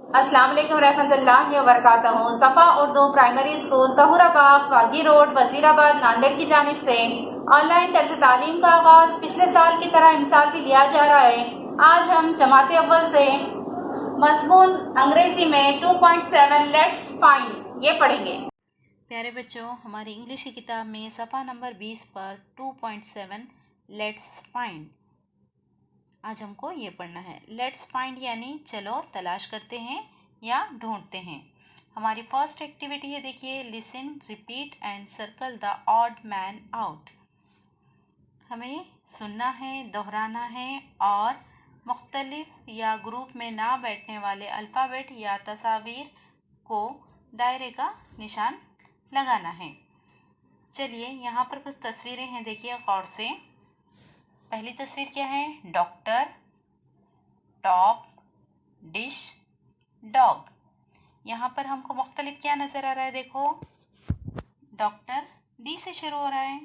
अस्सलाम वालेकुम रहमतुल्लाहि व बरकातहू। सफ़ा उर्दू प्राइमरी स्कूल तहुराबाग बागी रोड वजीराबाद नांदेड़ की जानिब से ऑनलाइन तर्ज तालीम का आगाज पिछले साल की तरह इमसाल भी लिया जा रहा है। आज हम जमात अव्वल से मजमून अंग्रेजी में 2.7 लेट्स फाइंड ये पढ़ेंगे। प्यारे बच्चों, हमारी इंग्लिश की किताब में सफ़ा नंबर 20 पर 2.7 लेट्स फाइंड आज हमको ये पढ़ना है। लेट्स फाइंड यानी चलो तलाश करते हैं या ढूंढते हैं। हमारी फर्स्ट एक्टिविटी है, देखिए, listen, repeat and circle the odd man out. हमें सुनना है, दोहराना है और मुख्तलिफ या ग्रुप में ना बैठने वाले अल्फ़ाबेट या तस्वीर को दायरे का निशान लगाना है। चलिए, यहाँ पर कुछ तस्वीरें हैं, देखिए गौर से। पहली तस्वीर क्या है? Doctor, top, dish, dog. यहाँ पर हमको मुख्तलिफ क्या नज़र आ रहा है? देखो, डॉक्टर डी से शुरू हो रहा है,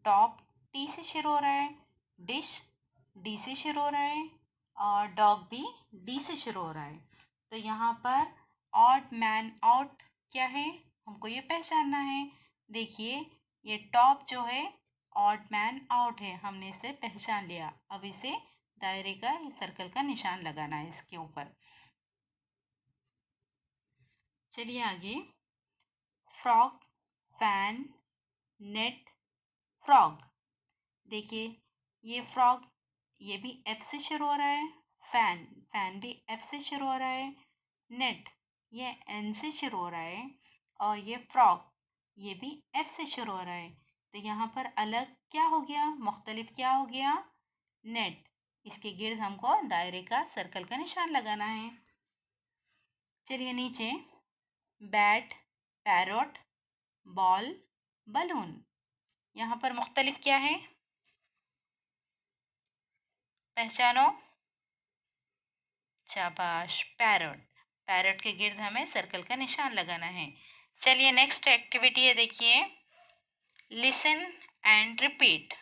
टॉप टी से शुरू हो रहा है, डिश डी से शुरू हो रहा है और डॉग भी डी से शुरू हो रहा है। तो यहाँ पर ऑड मैन आउट क्या है, हमको ये पहचानना है। देखिए, ये टॉप जो है ऑड मैन आउट है, हमने इसे पहचान लिया। अब इसे दायरे का, सर्कल का निशान लगाना है इसके ऊपर। चलिए आगे। Frog, fan, net, frog. देखिए, ये फ्रॉग ये भी एफ से शुरू हो रहा है, फैन भी एफ से शुरू हो रहा है, नेट ये एन से शुरू हो रहा है और ये फ्रॉग ये भी एफ से शुरू हो रहा है। तो यहाँ पर अलग क्या हो गया, मुख्तलिफ क्या हो गया? नेट। इसके गिर्द हमको दायरे का, सर्कल का निशान लगाना है। चलिए नीचे, बैट, पैरोट, बॉल, बलून। यहाँ पर मुख्तलिफ क्या है, पहचानो। शाबाश, पैरोट के गिर्द हमें सर्कल का निशान लगाना है। चलिए नेक्स्ट एक्टिविटी है, देखिए, listen and repeat.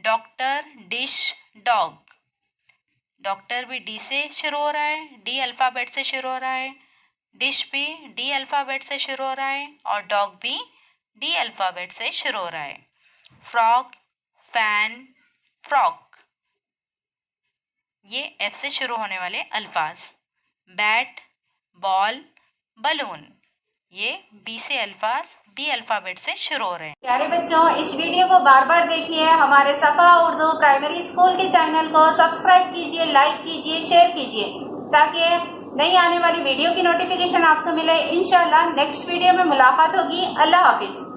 Doctor, dish, dog. Doctor भी डी से शुरू हो रहा है, डी अल्फ़ाबेट से शुरू हो रहा है, डिश भी डी अल्फ़ाबेट से शुरू हो रहा है और डॉग भी डी अल्फ़ाबेट से शुरू हो रहा है। फ्रॉग, फैन, फ्रॉक ये एफ से शुरू होने वाले अल्फाज। बैट, बॉल, बलून ये बी से अल्फाज, बी अल्फ़ाबेट से शुरू हो रहे हैं। प्यारे बच्चों, इस वीडियो को बार बार देखिए। हमारे सफ़ा उर्दू प्राइमरी स्कूल के चैनल को सब्सक्राइब कीजिए, लाइक कीजिए, शेयर कीजिए ताकि नई आने वाली वीडियो की नोटिफिकेशन आपको मिले। इंशाल्लाह नेक्स्ट वीडियो में मुलाकात होगी। अल्लाह हाफिज।